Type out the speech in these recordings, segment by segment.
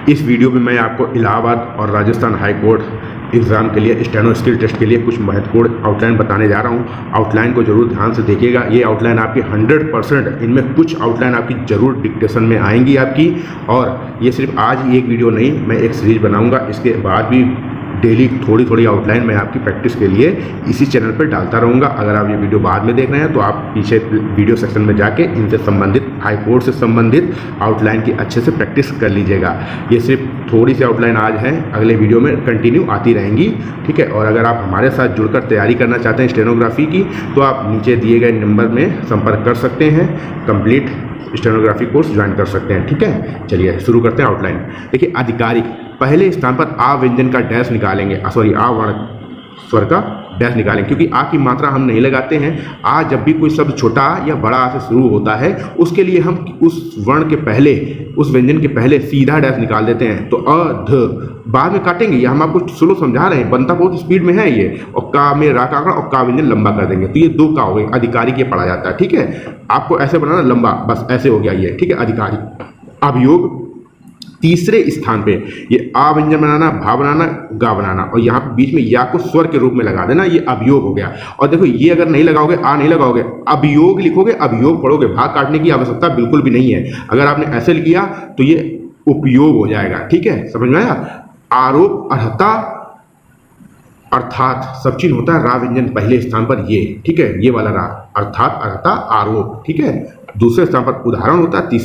इस वीडियो में मैं आपको इलाहाबाद और राजस्थान हाई कोर्ट एग्ज़ाम के लिए स्टेनो स्किल टेस्ट के लिए कुछ महत्वपूर्ण आउटलाइन बताने जा रहा हूं। आउटलाइन को जरूर ध्यान से देखिएगा। ये आउटलाइन आपकी 100%, इनमें कुछ आउटलाइन आपकी जरूर डिक्टेशन में आएंगी आपकी। और ये सिर्फ आज ही एक वीडियो नहीं, मैं एक सीरीज बनाऊंगा। इसके बाद भी डेली थोड़ी थोड़ी आउटलाइन मैं आपकी प्रैक्टिस के लिए इसी चैनल पर डालता रहूँगा। अगर आप ये वीडियो बाद में देख रहे हैं तो आप पीछे वीडियो सेक्शन में जाके इनसे संबंधित, हाई कोर्ट से संबंधित आउटलाइन की अच्छे से प्रैक्टिस कर लीजिएगा। ये सिर्फ थोड़ी सी आउटलाइन आज है, अगले वीडियो में कंटिन्यू आती रहेंगी, ठीक है। और अगर आप हमारे साथ जुड़कर तैयारी करना चाहते हैं स्टेनोग्राफी की, तो आप नीचे दिए गए नंबर में संपर्क कर सकते हैं। कंप्लीट स्टेनोग्राफी कोर्स ज्वाइन कर सकते हैं, ठीक है। चलिए शुरू करते हैं आउटलाइन। देखिए, आधिकारिक पहले स्थान पर आ व्यंजन का डैश निकालेंगे, सॉरी आ वर्ण स्वर का डैश निकालेंगे, क्योंकि आ की मात्रा हम नहीं लगाते हैं। आ जब भी कोई शब्द छोटा या बड़ा आ से शुरू होता है, उसके लिए हम उस वर्ण के पहले, उस व्यंजन के पहले सीधा डैश निकाल देते हैं। तो अ ध बाद में काटेंगे, या हम आपको स्लो समझा रहे हैं, बनता बहुत स्पीड में है ये। और का में रा का आंकड़ा और का व्यंजन लंबा कर देंगे, तो ये दो का हो गए। आधिकारिक ये पढ़ा जाता है, ठीक है। आपको ऐसे बनाना लंबा, बस ऐसे हो गया ये, ठीक है। आधिकारिक। अभियोग तीसरे स्थान पे ये आ व्यंजन बनाना, भा बनाना, गा बनाना, और यहाँ पे बीच में या को स्वर के रूप में लगा देना, ये अभियोग हो गया। और देखो, ये अगर नहीं लगाओगे, आ नहीं लगाओगे, अभियोग लिखोगे, अभियोग पढ़ोगे, भाग काटने की आवश्यकता बिल्कुल भी नहीं है। अगर आपने ऐसे किया तो ये उपयोग हो जाएगा, ठीक है। समझ में आया। आरोप, अर्हता, अर्थात सब चीज होता है रा व्यंजन पहले स्थान पर, ये ठीक है, ये वाला रा, अर्थात, अर्हता, आरोप, ठीक है। दूसरे स्थान पर उदाहरण होता है,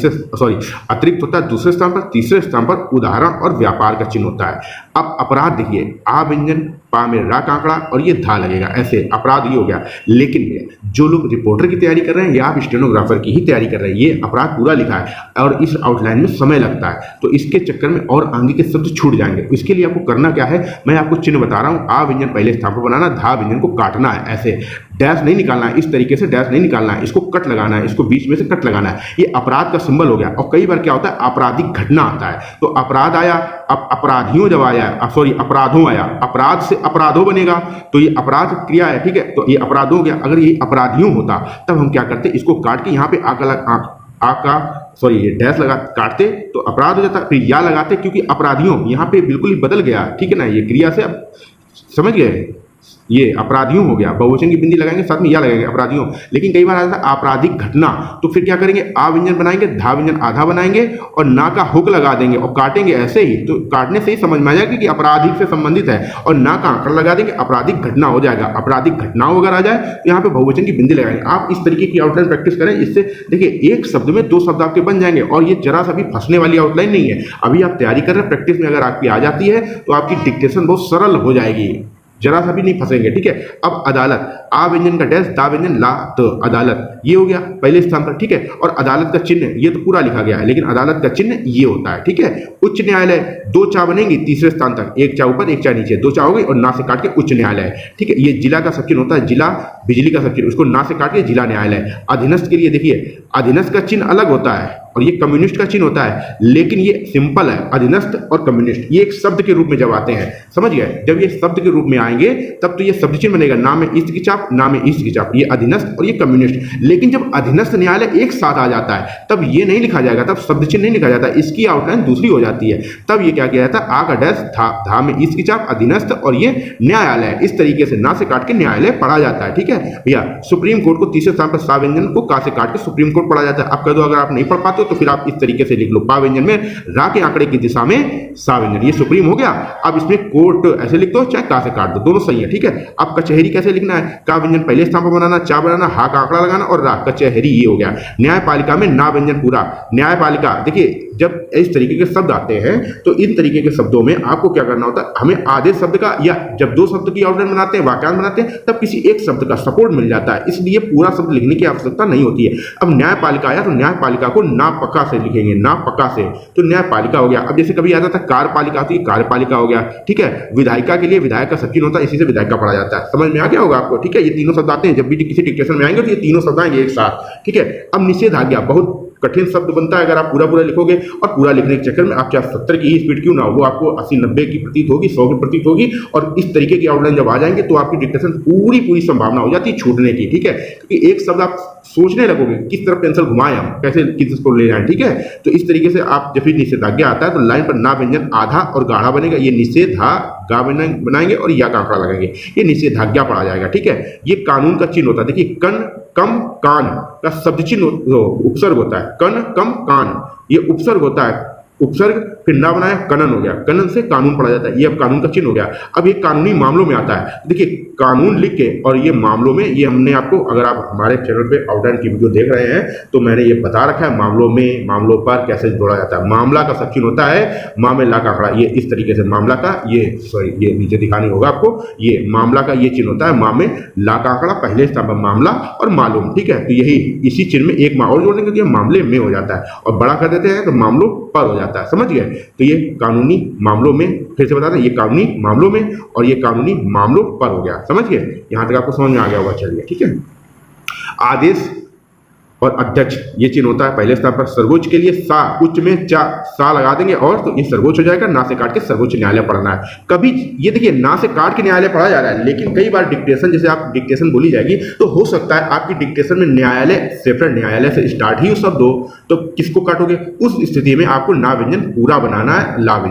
अतिरिक्त होता है। दूसरे स्थान पर, तीसरे स्थान पर उदाहरण और व्यापार का चिन्ह होता है। अब अपराध देखिए, आ व्यंजन, पा में रा का आंकड़ा और ये धा लगेगा, ऐसे अपराध ये हो गया। लेकिन जो लोग रिपोर्टर की तैयारी कर रहे हैं या आप स्टेनोग्राफर की ही तैयारी कर रहे हैं, ये अपराध पूरा लिखा है और इस आउटलाइन में समय लगता है, तो इसके चक्कर में और आगे के शब्द छूट जाएंगे। इसके लिए आपको करना क्या है, मैं आपको चिन्ह बता रहा हूँ। आ व्यंजन पहले स्थान पर बनाना, धा व्यंजन को काटना है, ऐसे डैश नहीं निकालना है, इस तरीके से डैश नहीं निकालना है, इसको कट लगाना है, इसको बीच में से कट लगाना है। ये अपराध का सिंबल हो गया। और कई बार क्या होता है, आपराधिक घटना आता है, तो अपराध आया, अब अपराधियों जब आया, अपराधों आया, अपराध से अपराधों बनेगा, तो ये अपराध क्रिया है, ठीक है। तो ये अपराधों हो गया। अगर ये अपराधियों होता तब हम क्या करते, इसको काट के यहाँ पे ये डैश लगा काटते तो अपराध हो जाता, फिर या लगाते, क्योंकि अपराधियों यहाँ पे बिल्कुल ही बदल गया, ठीक है ना। ये क्रिया से अब समझ गए, ये अपराधियों हो गया। बहुवचन की बिंदी लगाएंगे, साथ में या लगाएंगे, अपराधियों। लेकिन कई बार आता है आपराधिक घटना, तो फिर क्या करेंगे, आ व्यंजन बनाएंगे, धा व्यंजन आधा बनाएंगे और ना का हुक लगा देंगे और काटेंगे ऐसे ही। तो काटने से ही समझ में आ जाएगा कि अपराधिक से संबंधित है, और ना का आंकड़ा लगा देंगे, आपराधिक घटना हो जाएगा। आपराधिक घटनाओं अगर आ जाए तो यहाँ पे बहुवचन की बिंदी लगाएंगे। आप इस तरीके की आउटलाइन प्रैक्टिस करें, इससे देखिए एक शब्द में दो शब्द आपके बन जाएंगे। और ये जरा सा भी फंसने वाली आउटलाइन नहीं है। अभी आप तैयारी कर रहे हैं, प्रैक्टिस में अगर आपकी आ जाती है तो आपकी डिक्टेशन बहुत सरल हो जाएगी, जरा सा भी नहीं फंसेंगे, ठीक है। अब अदालत, आ व्यंजन का डैश, दा व्यंजन, ला त, अदालत ये हो गया पहले स्थान पर, ठीक है। और अदालत का चिन्ह ये तो पूरा लिखा गया है, लेकिन अदालत का चिन्ह ये होता है, ठीक है। उच्च न्यायालय, दो चा बनेंगी तीसरे स्थान तक, एक चा ऊपर एक चा नीचे, दो चा हो गई और ना से काट के उच्च न्यायालय, ठीक है। ये जिला का सब चिन्ह होता है, जिला बिजली का सब चिन्ह, उसको ना से काट के जिला न्यायालय। अधीनस्थ के लिए देखिए, अधीनस्थ का चिन्ह अलग होता है और ये कम्युनिस्ट का चिन्ह होता है, लेकिन ये सिंपल है। अधीनस्थ और कम्युनिस्ट ये एक शब्द के रूप में जब आते हैं, समझ गए, जब ये शब्द के रूप में आएंगे तब तो ये शब्द चिन्ह बनेगा, ना में ईस्ट की चाप, ना में ईस्ट की चाप, ये अधीनस्थ और ये कम्युनिस्ट। लेकिन जब अधीनस्थ न्यायालय एक साथ आ जाता है तब ये नहीं लिखा जाएगा, तब शब्द चिन्ह नहीं लिखा जाता, इसकी आउटलाइन दूसरी हो जाती है। तब ये क्या किया जाता है, आ का डैश, धा में ईस्ट की चाप, अधीनस्थ और ये न्यायालय, इस तरीके से ना से काट के न्यायालय पढ़ा जाता है, ठीक है भैया। सुप्रीम कोर्ट को तीसरे स्थान पर सा व्यंजन को का से काट के सुप्रीम कोर्ट पढ़ा जाता है। आप कह दो, अगर आप नहीं पढ़ पाते हो तो फिर आप इस तरीके से लिख लो, पा व्यंजन में रा के आंकड़े की दिशा में सा व्यंजन, ये सुप्रीम हो गया। अब इसमें कोर्ट ऐसे लिख दो, चाहे का से काट दो, दोनों सही है, ठीक है। अब कचहरी कैसे लिखना है, का व्यंजन पहले स्थान पर बनाना, चा बनाना, हा का आंकड़ा लगाना और रा, कचहरी ये हो गया। न्यायपालिका में ना व्यंजन पूरा, न्यायपालिका देखिए, जब इस तरीके के शब्द आते हैं तो इन तरीके के शब्दों में आपको क्या करना होता है, हमें आधे शब्द का, या जब दो शब्द की आउटलाइन बनाते हैं, वाक्यांश बनाते हैं, तब किसी एक शब्द का सपोर्ट मिल जाता है, इसलिए पूरा शब्द लिखने की आवश्यकता नहीं होती है। अब न्यायपालिका आया तो न्यायपालिका को ना पक्का से लिखेंगे, ना पक्का से, तो न्यायपालिका हो गया। अब जैसे कभी आता था कार्यपालिका, तो ये कार्यपालिका हो गया, ठीक है। विधायिका के लिए विधायक का सब चिन्ह होता है, इसी से विधायिका पढ़ा जाता है। समझ में आ गया होगा आपको, ठीक है। ये तीनों शब्द आते हैं, जब भी किसी डिक्टेशन में आएंगे तो ये तीनों शब्द आएंगे एक साथ, ठीक है। अब निषेधाज्ञा बहुत कठिन शब्द बनता है अगर आप पूरा पूरा लिखोगे, और पूरा लिखने के चक्कर में आप चाहे 70 की ही स्पीड क्यों ना हो, वो आपको 80-90 की प्रतीत होगी, 100 की प्रतीत होगी, और इस तरीके की आउटलाइन जब आ जाएंगे तो आपकी डिक्टेशन पूरी संभावना हो जाती है छूटने की, ठीक है। क्योंकि एक शब्द आप सोचने लगोगे किस तरफ पेंसिल घुमाएं, हम कैसे किसको ले जाएं, ठीक है। तो इस तरीके से आप जब भी निषेधाज्ञा आता है तो लाइन पर ना व्यंजन आधा और गाढ़ा बनेगा, ये निषेधा गा बनाएंगे और या का आंकड़ा लगाएंगे, ये निषेधाज्ञा पढ़ा जाएगा, ठीक है। ये कानून का चिन्ह होता है, देखिए कन कम कान का शब्द चिन्ह उपसर्ग होता है, कन कम कान ये उपसर्ग होता है, उपसर्ग फिर ना बनाया कनन हो गया, कनन से कानून पढ़ा जाता है, ये अब कानून का चिन्ह हो गया। अब ये कानूनी मामलों में आता है, देखिए कानून लिख के और ये मामलों में, ये हमने आपको, अगर आप हमारे चैनल पे आउटलाइन की वीडियो देख रहे हैं तो मैंने ये बता रखा है मामलों में, मामलों पर कैसे जोड़ा जाता है। मामला का सब चिन्ह होता है मामला का आंकड़ा, ये इस तरीके से मामला का, ये सॉरी ये नीचे दिखानी होगा आपको, ये मामला का ये चिन्ह होता है, मामे ला का आंकड़ा पहले स्थान पर मामला और मालूम, ठीक है। तो यही इसी चिन्ह में एक और जोड़ने के लिए मामले में हो जाता है, और बड़ा कर देते हैं तो मामलों पर हो जाता है, समझ गए। तो ये कानूनी मामलों में, फिर से बता दें, ये कानूनी मामलों में और ये कानूनी मामलों पर हो गया, समझ गए। यहां तक आपको समझ में आ गया होगा, चलिए ठीक है। आदेश और अध्यक्ष ये चिन्ह होता है पहले स्थान पर, सर्वोच्च के लिए सा, उच्च में चा, सा लगा देंगे और तो ये सर्वोच्च हो जाएगा, ना से काट के सर्वोच्च न्यायालय पढ़ना है। कभी ये देखिए ना से काट के न्यायालय पढ़ा जा रहा है, लेकिन कई बार डिक्टेशन, जैसे आप डिक्टेशन बोली जाएगी तो हो सकता है आपकी डिक्टेशन में न्यायालय सेपरेट न्यायालय से स्टार्ट ही शब्द हो, तो किसको काटोगे, उस स्थिति में आपको ना व्यंजन पूरा बनाना है, ला व्यंजन।